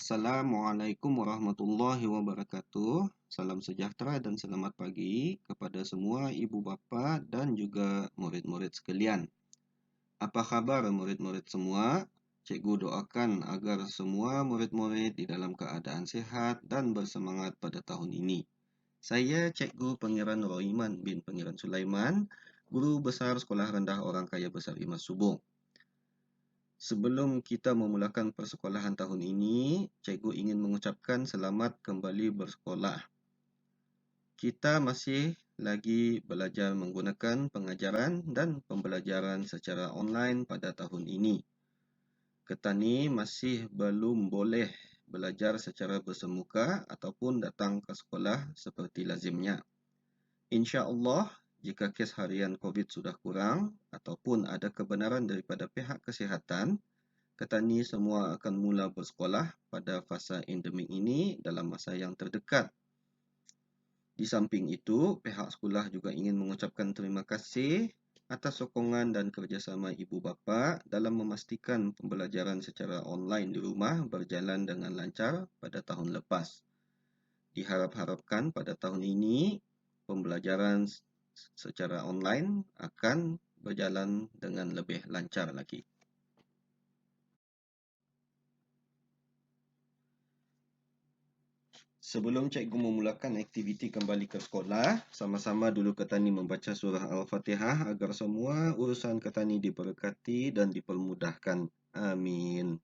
Assalamualaikum warahmatullahi wabarakatuh. Salam sejahtera dan selamat pagi kepada semua ibu bapa dan juga murid-murid sekalian. Apa khabar murid-murid semua? Cikgu doakan agar semua murid-murid di dalam keadaan sehat dan bersemangat pada tahun ini. Saya Cikgu Pangeran Roiman bin Pangeran Sulaiman, Guru Besar Sekolah Rendah Orang Kaya Besar Imas Subung. Sebelum kita memulakan persekolahan tahun ini, cikgu ingin mengucapkan selamat kembali bersekolah. Kita masih lagi belajar menggunakan pengajaran dan pembelajaran secara online pada tahun ini. Ketani masih belum boleh belajar secara bersemuka ataupun datang ke sekolah seperti lazimnya. InsyaAllah, jika kes harian COVID sudah kurang ataupun ada kebenaran daripada pihak kesihatan, Ketani semua akan mula bersekolah pada fasa endemik ini dalam masa yang terdekat. Di samping itu, pihak sekolah juga ingin mengucapkan terima kasih atas sokongan dan kerjasama ibu bapa dalam memastikan pembelajaran secara online di rumah berjalan dengan lancar pada tahun lepas. Diharap-harapkan pada tahun ini, pembelajaran secara online akan berjalan dengan lebih lancar lagi. Sebelum cikgu memulakan aktiviti kembali ke sekolah, sama-sama dulu Ketani membaca surah Al-Fatihah agar semua urusan Ketani diberkati dan dipermudahkan. Amin.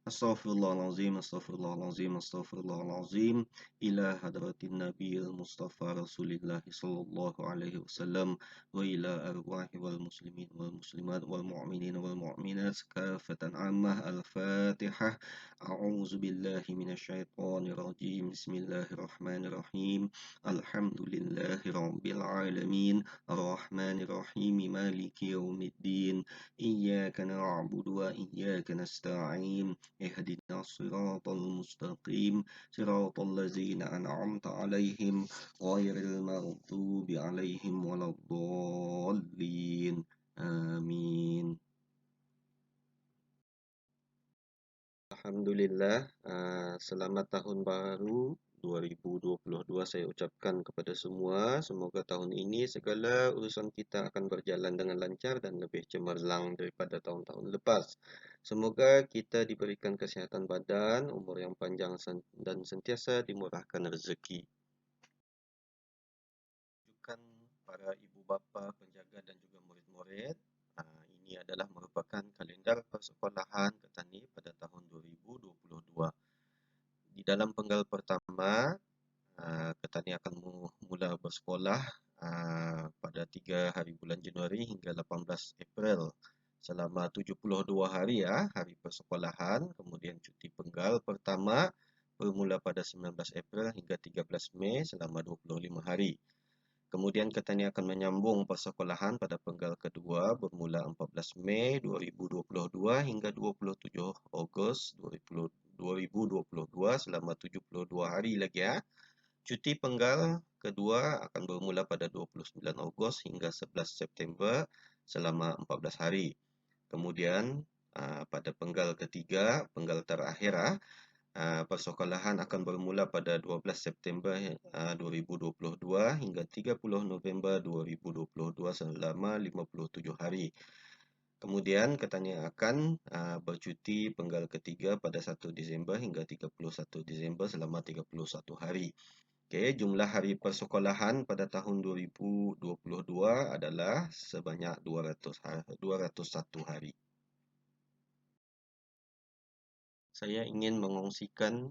Astaghfirullahalazim, astaghfirullahalazim, astaghfirullahalazim. Ila hadratin Nabil Mustafa Rasulillah sallallahu alaihi wasallam wa ila arwahi wal muslimin wal muslimat wal mu'minin wal mu'minat kafatan ammah. Al-Fatihah. A'udzu billahi minasyaitonir rajim. Bismillahirrahmanirrahim. Alhamdulillahi rabbil alamin. Arrahmanir rahim. Maliki yaumiddin. Iyyaka na'budu wa iyyaka nasta'in. اهدنا الصراط المستقيم صراط الذين أنعمت عليهم غير المغضوب عليهم ولا الضالين آمين. Alhamdulillah, selamat tahun baru 2022 saya ucapkan kepada semua. Semoga tahun ini segala urusan kita akan berjalan dengan lancar dan lebih cemerlang daripada tahun-tahun lepas. Semoga kita diberikan kesihatan badan, umur yang panjang dan sentiasa dimurahkan rezeki. Rujukan para ibu bapa, penjaga dan juga murid-murid. Ini adalah merupakan kalendar persekolahan Ketani pada tahun 2022. Di dalam penggal pertama, Ketani akan mula bersekolah pada 3 hari bulan Januari hingga 18 April selama 72 hari hari persekolahan. Kemudian cuti penggal pertama bermula pada 19 April hingga 13 Mei selama 25 hari. Kemudian Ketani akan menyambung persekolahan pada penggal kedua bermula 14 Mei 2022 hingga 27 Ogos 2022 selama 72 hari lagi Cuti penggal kedua akan bermula pada 29 Ogos hingga 11 September selama 14 hari. Kemudian pada penggal ketiga, penggal terakhir persekolahan akan bermula pada 12 September 2022 hingga 30 November 2022 selama 57 hari. Kemudian Ketani akan bercuti penggal ketiga pada 1 Disember hingga 31 Disember selama 31 hari. Okey, jumlah hari persekolahan pada tahun 2022 adalah sebanyak 201 hari. Saya ingin mengongsikan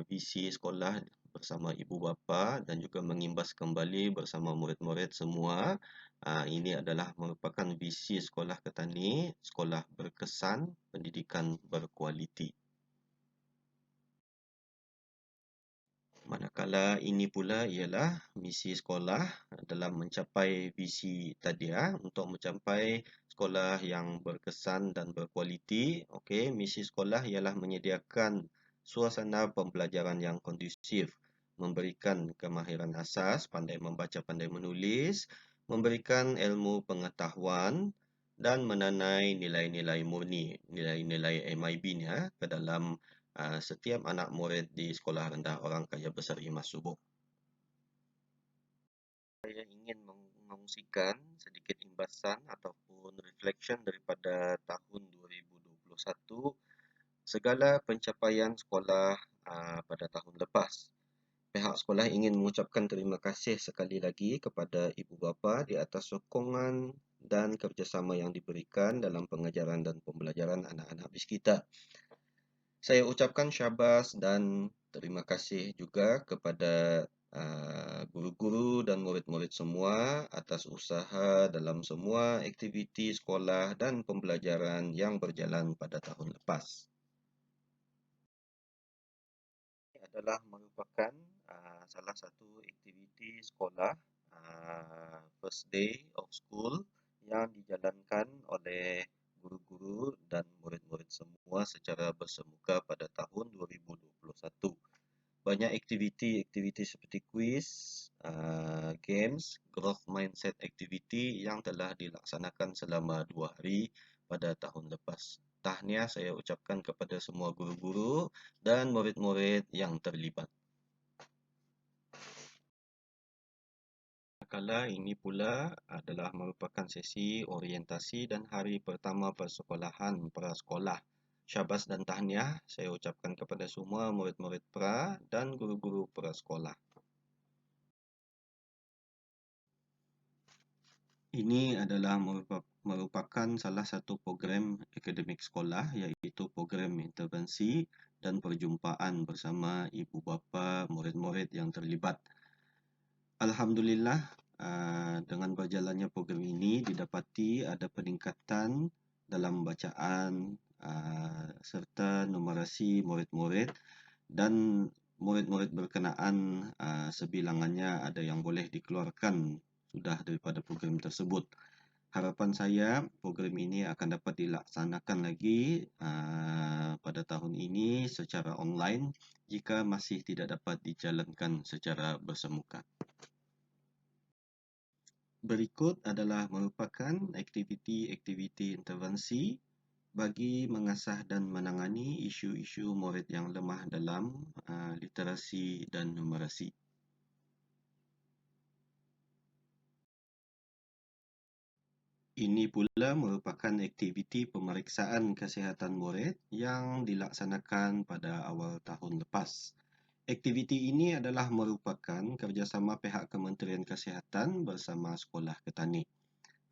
visi sekolah bersama ibu bapa dan juga mengimbas kembali bersama murid-murid semua. Ini adalah merupakan visi sekolah Ketani, sekolah berkesan, pendidikan berkualiti. Manakala ini pula ialah misi sekolah dalam mencapai visi tadi untuk mencapai sekolah yang berkesan dan berkualiti. Okey, misi sekolah ialah menyediakan suasana pembelajaran yang kondusif, memberikan kemahiran asas, pandai membaca, pandai menulis, memberikan ilmu pengetahuan dan menanai nilai-nilai murni, nilai-nilai MIB ke dalam setiap anak murid di Sekolah Rendah Orang Kaya Besar Imas Subuh. Saya ingin mengungsikan sedikit imbasan ataupun reflection daripada tahun 2021, segala pencapaian sekolah pada tahun lepas. Pihak sekolah ingin mengucapkan terima kasih sekali lagi kepada ibu bapa di atas sokongan dan kerjasama yang diberikan dalam pengajaran dan pembelajaran anak-anak BIS kita. Saya ucapkan syabas dan terima kasih juga kepada guru-guru dan murid-murid semua atas usaha dalam semua aktiviti sekolah dan pembelajaran yang berjalan pada tahun lepas. Ini adalah merupakan salah satu aktiviti sekolah first day of school yang dijalankan oleh guru-guru dan murid-murid semua secara bersemuka pada tahun 2021. Banyak aktiviti-aktiviti seperti kuis, games, growth mindset activity yang telah dilaksanakan selama 2 hari pada tahun lepas. Tahniah saya ucapkan kepada semua guru-guru dan murid-murid yang terlibat. Kala ini pula adalah merupakan sesi orientasi dan hari pertama persekolahan prasekolah. Syabas dan tahniah saya ucapkan kepada semua murid-murid pra dan guru-guru prasekolah. Ini adalah merupakan salah satu program akademik sekolah, iaitu program intervensi dan perjumpaan bersama ibu bapa murid-murid yang terlibat. Alhamdulillah, dengan berjalannya program ini didapati ada peningkatan dalam bacaan serta numerasi murid-murid, dan murid-murid berkenaan sebilangannya ada yang boleh dikeluarkan sudah daripada program tersebut. Harapan saya program ini akan dapat dilaksanakan lagi pada tahun ini secara online jika masih tidak dapat dijalankan secara bersemuka. Berikut adalah merupakan aktiviti-aktiviti intervensi bagi mengasah dan menangani isu-isu murid yang lemah dalam literasi dan numerasi. Ini pula merupakan aktiviti pemeriksaan kesihatan murid yang dilaksanakan pada awal tahun lepas. Aktiviti ini adalah merupakan kerjasama pihak Kementerian Kesihatan bersama Sekolah Ketani.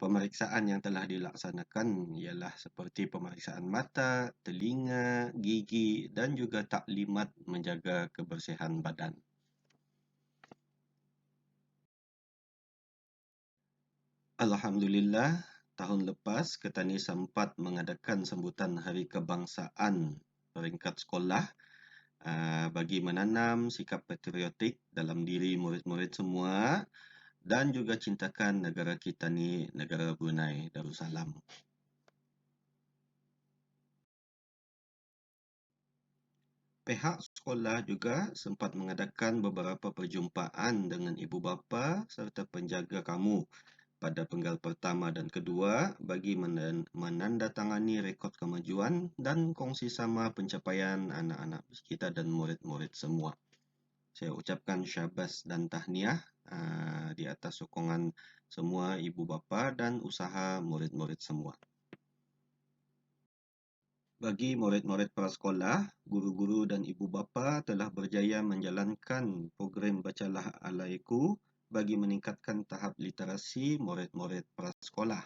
Pemeriksaan yang telah dilaksanakan ialah seperti pemeriksaan mata, telinga, gigi dan juga taklimat menjaga kebersihan badan. Alhamdulillah, tahun lepas Ketani sempat mengadakan sambutan Hari Kebangsaan peringkat sekolah bagi menanam sikap patriotik dalam diri murid-murid semua dan juga cintakan negara kita ni, negara Brunei Darussalam. Pihak sekolah juga sempat mengadakan beberapa perjumpaan dengan ibu bapa serta penjaga kamu pada penggal pertama dan kedua bagi menandatangani rekod kemajuan dan kongsi sama pencapaian anak-anak kita dan murid-murid semua. Saya ucapkan syabas dan tahniah di atas sokongan semua ibu bapa dan usaha murid-murid semua. Bagi murid-murid prasekolah, guru-guru dan ibu bapa telah berjaya menjalankan program Bacalah Alaiku bagi meningkatkan tahap literasi murid-murid prasekolah.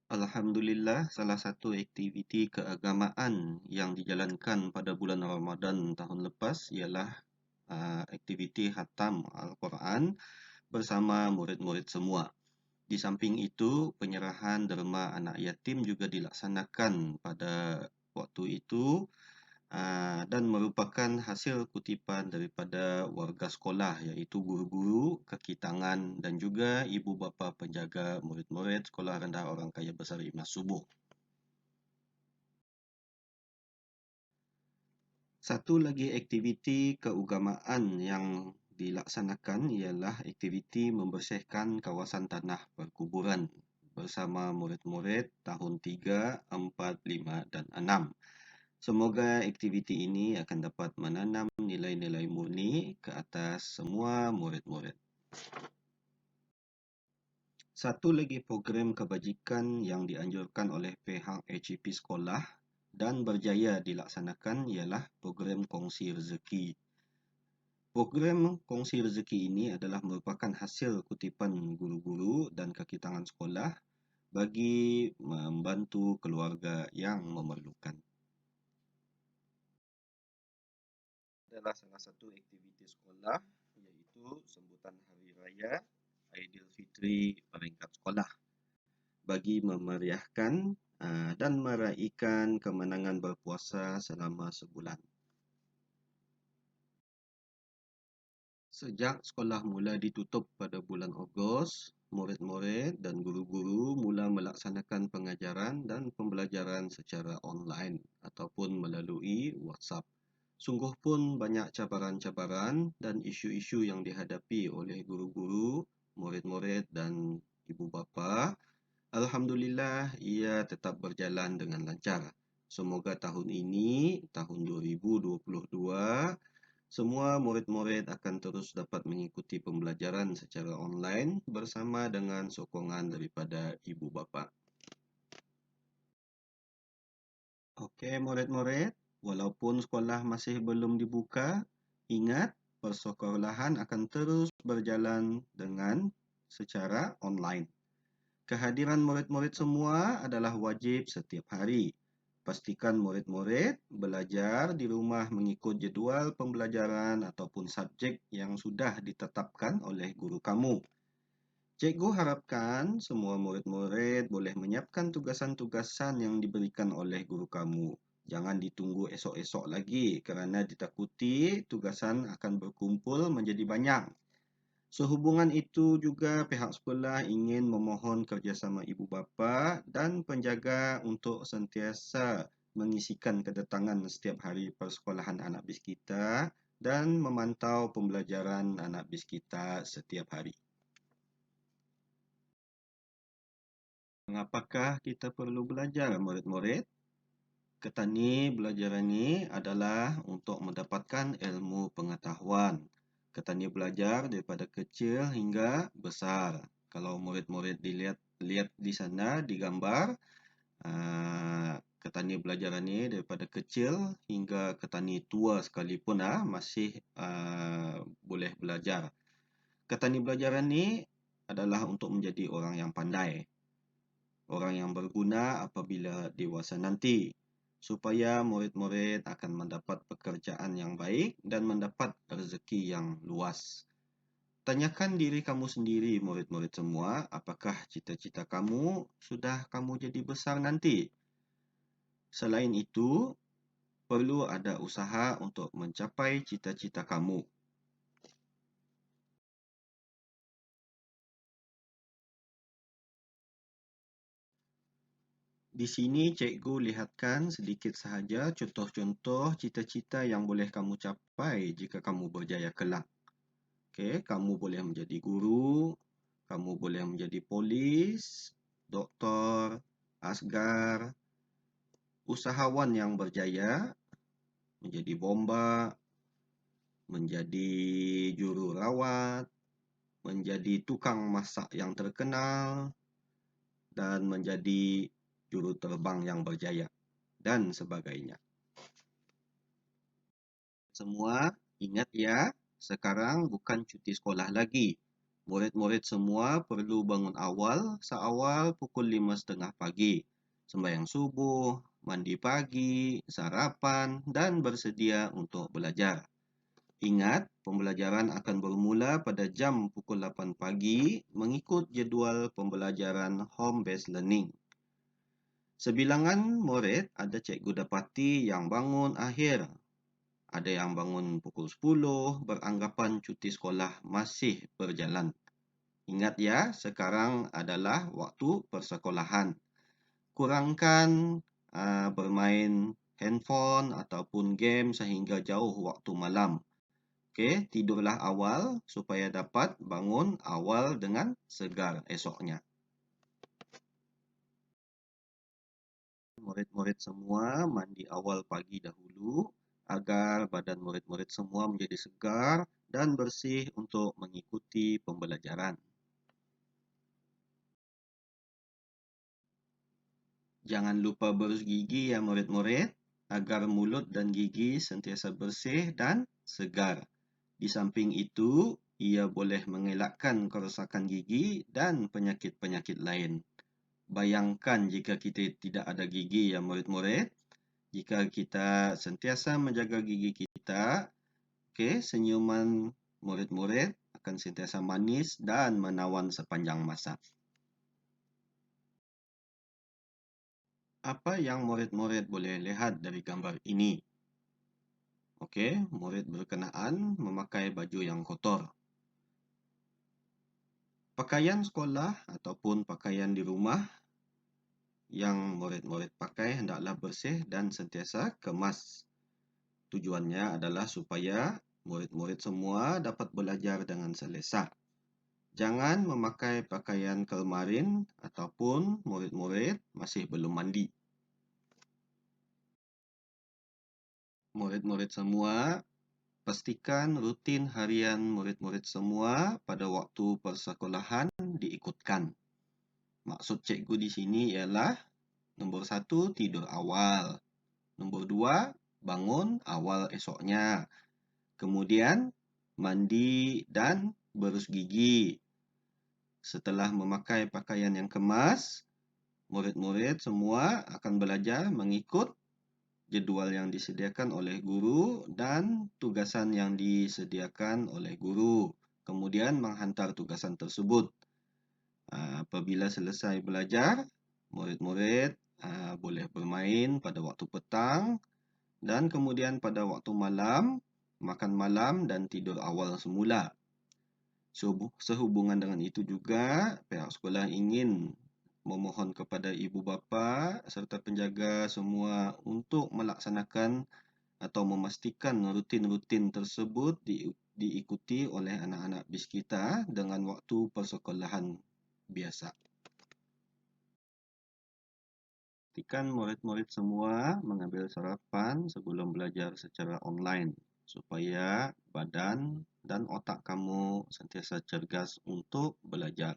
Alhamdulillah, salah satu aktiviti keagamaan yang dijalankan pada bulan Ramadan tahun lepas ialah aktiviti khatam Al-Quran bersama murid-murid semua. Di samping itu, penyerahan derma anak yatim juga dilaksanakan pada waktu itu dan merupakan hasil kutipan daripada warga sekolah, iaitu guru-guru, kaki tangan dan juga ibu bapa penjaga murid-murid Sekolah Rendah Orang Kaya Besar Imas Subuh. Satu lagi aktiviti keagamaan yang dilaksanakan ialah aktiviti membersihkan kawasan tanah perkuburan bersama murid-murid tahun 3, 4, 5 dan 6. Semoga aktiviti ini akan dapat menanam nilai-nilai murni ke atas semua murid-murid. Satu lagi program kebajikan yang dianjurkan oleh pihak HEP sekolah dan berjaya dilaksanakan ialah program kongsi rezeki. Program kongsi rezeki ini adalah merupakan hasil kutipan guru-guru dan kaki tangan sekolah bagi membantu keluarga yang memerlukan. Adalah salah satu aktiviti sekolah iaitu sambutan Hari Raya Aidilfitri peringkat sekolah bagi memeriahkan dan meraihkan kemenangan berpuasa selama sebulan. Sejak sekolah mula ditutup pada bulan Ogos, murid-murid dan guru-guru mula melaksanakan pengajaran dan pembelajaran secara online ataupun melalui WhatsApp. Sungguh pun banyak cabaran-cabaran dan isu-isu yang dihadapi oleh guru-guru, murid-murid dan ibu bapa. Alhamdulillah, ia tetap berjalan dengan lancar. Semoga tahun ini, tahun 2022, semua murid-murid akan terus dapat mengikuti pembelajaran secara online bersama dengan sokongan daripada ibu bapa. Okey murid-murid, walaupun sekolah masih belum dibuka, ingat persekolahan akan terus berjalan dengan secara online. Kehadiran murid-murid semua adalah wajib setiap hari. Pastikan murid-murid belajar di rumah mengikut jadual pembelajaran ataupun subjek yang sudah ditetapkan oleh guru kamu. Cikgu harapkan semua murid-murid boleh menyiapkan tugasan-tugasan yang diberikan oleh guru kamu. Jangan ditunggu esok-esok lagi kerana ditakuti tugasan akan berkumpul menjadi banyak. Sehubungan itu juga pihak sekolah ingin memohon kerjasama ibu bapa dan penjaga untuk sentiasa mengisikan kedatangan setiap hari persekolahan anak bis kita dan memantau pembelajaran anak bis kita setiap hari. Mengapakah kita perlu belajar, murid-murid? Ketani belajar ini adalah untuk mendapatkan ilmu pengetahuan. Ketani belajar daripada kecil hingga besar. Kalau murid-murid lihat di sana di gambar, ketani belajar ini daripada kecil hingga ketani tua sekalipun masih boleh belajar. Ketani belajar ini adalah untuk menjadi orang yang pandai. Orang yang berguna apabila dewasa nanti, supaya murid-murid akan mendapat pekerjaan yang baik dan mendapat rezeki yang luas. Tanyakan diri kamu sendiri, murid-murid semua, apakah cita-cita kamu sudah kamu jadi besar nanti? Selain itu, perlu ada usaha untuk mencapai cita-cita kamu. Di sini cikgu lihatkan sedikit sahaja contoh-contoh cita-cita yang boleh kamu capai jika kamu berjaya kelak. Okey, kamu boleh menjadi guru, kamu boleh menjadi polis, doktor, asgar, usahawan yang berjaya, menjadi bomba, menjadi jururawat, menjadi tukang masak yang terkenal, dan menjadi juruterbang yang berjaya, dan sebagainya. Semua ingat ya, sekarang bukan cuti sekolah lagi. Murid-murid semua perlu bangun awal, seawal pukul 5.30 pagi. Sembahyang subuh, mandi pagi, sarapan dan bersedia untuk belajar. Ingat, pembelajaran akan bermula pada jam pukul 8 pagi mengikut jadual pembelajaran home-based learning. Sebilangan murid ada cikgu dapati yang bangun akhir. Ada yang bangun pukul 10 beranggapan cuti sekolah masih berjalan. Ingat ya, sekarang adalah waktu persekolahan. Kurangkan bermain handphone ataupun game sehingga jauh waktu malam. Okey, tidurlah awal supaya dapat bangun awal dengan segar esoknya. murid-murid semua mandi awal pagi dahulu agar badan murid-murid semua menjadi segar dan bersih untuk mengikuti pembelajaran. Jangan lupa berus gigi ya murid-murid, agar mulut dan gigi sentiasa bersih dan segar. Di samping itu, ia boleh mengelakkan kerosakan gigi dan penyakit-penyakit lain. Bayangkan jika kita tidak ada gigi ya murid-murid. Jika kita sentiasa menjaga gigi kita, senyuman murid-murid akan sentiasa manis dan menawan sepanjang masa. Apa yang murid-murid boleh lihat dari gambar ini? Murid berkenaan memakai baju yang kotor. Pakaian sekolah ataupun pakaian di rumah yang murid-murid pakai hendaklah bersih dan sentiasa kemas. Tujuannya adalah supaya murid-murid semua dapat belajar dengan selesa. Jangan memakai pakaian kemarin ataupun murid-murid masih belum mandi. Murid-murid semua, pastikan rutin harian murid-murid semua pada waktu persekolahan diikutkan. Maksud cikgu di sini ialah nombor 1, tidur awal. Nombor 2, bangun awal esoknya. Kemudian, mandi dan berus gigi. Setelah memakai pakaian yang kemas, murid-murid semua akan belajar mengikut jadual yang disediakan oleh guru dan tugasan yang disediakan oleh guru. Kemudian menghantar tugasan tersebut. Apabila selesai belajar, murid-murid boleh bermain pada waktu petang dan kemudian pada waktu malam, makan malam dan tidur awal semula. Sehubungan dengan itu juga, pihak sekolah ingin memohon kepada ibu bapa serta penjaga semua untuk melaksanakan atau memastikan rutin-rutin tersebut diikuti oleh anak-anak BIS kita dengan waktu persekolahan biasa. Pastikan murid-murid semua mengambil sarapan sebelum belajar secara online supaya badan dan otak kamu sentiasa cergas untuk belajar.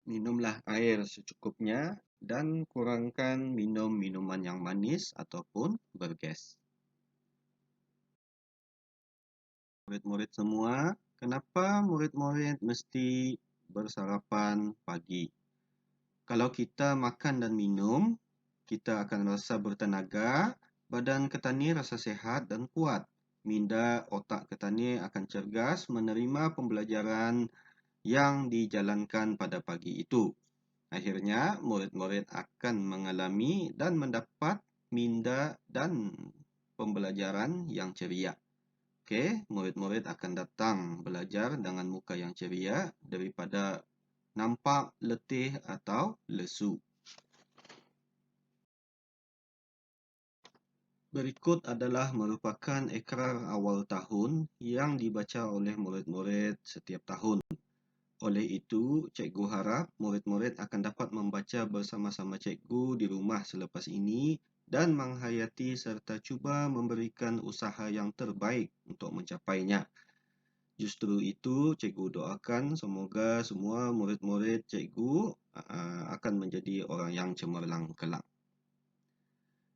Minumlah air secukupnya dan kurangkan minum minuman yang manis ataupun bergas. Murid-murid semua, kenapa murid-murid mesti bersarapan pagi? Kalau kita makan dan minum, kita akan rasa bertenaga, badan ketani rasa sihat dan kuat. Minda otak ketani akan cergas menerima pembelajaran yang dijalankan pada pagi itu. Akhirnya, murid-murid akan mengalami dan mendapat minda dan pembelajaran yang ceria. Murid-murid akan datang belajar dengan muka yang ceria daripada nampak letih atau lesu. Berikut adalah merupakan ikrar awal tahun yang dibaca oleh murid-murid setiap tahun. Oleh itu, cikgu harap murid-murid akan dapat membaca bersama-sama cikgu di rumah selepas ini dan menghayati serta cuba memberikan usaha yang terbaik untuk mencapainya. Justru itu, cikgu doakan semoga semua murid-murid cikgu akan menjadi orang yang cemerlang kelak.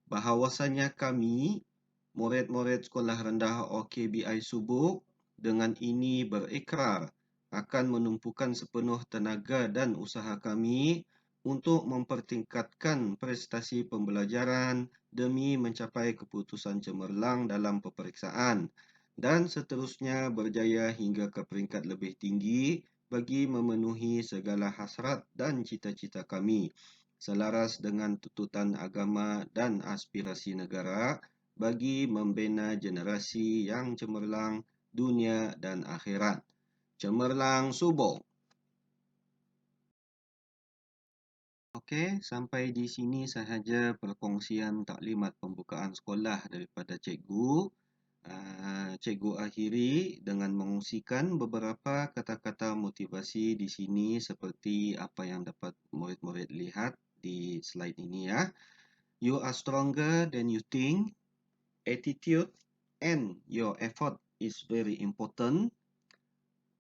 Bahawasanya kami, murid-murid Sekolah Rendah OKBI Subuk, dengan ini berikrar akan menumpukan sepenuh tenaga dan usaha kami untuk mempertingkatkan prestasi pembelajaran demi mencapai keputusan cemerlang dalam peperiksaan dan seterusnya berjaya hingga ke peringkat lebih tinggi bagi memenuhi segala hasrat dan cita-cita kami selaras dengan tuntutan agama dan aspirasi negara bagi membina generasi yang cemerlang dunia dan akhirat. Cemerlang Subuk. Sampai di sini sahaja perkongsian taklimat pembukaan sekolah daripada cikgu. Cikgu akhiri dengan mengungsikan beberapa kata-kata motivasi di sini seperti apa yang dapat murid-murid lihat di slide ini ya. You are stronger than you think. Attitude and your effort is very important.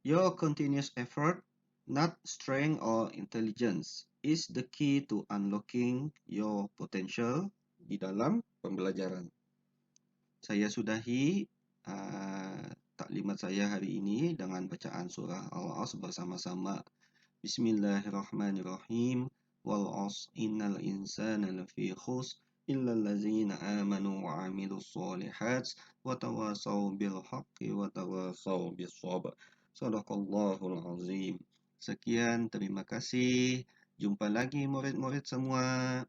Your continuous effort, not strength or intelligence, is the key to unlocking your potential di dalam pembelajaran. Saya sudahi taklimat saya hari ini dengan bacaan surah Al-Asr bersama-sama. Bismillahirrahmanirrahim. Wal 'asr innal insana lafi khusr illa allazina amanu wa 'amilus shalihat wa tawasaw bil haqqi wa tawasaw bis sabr. Shadaqallahul azim. Sekian, terima kasih. Jumpa lagi murid-murid semua.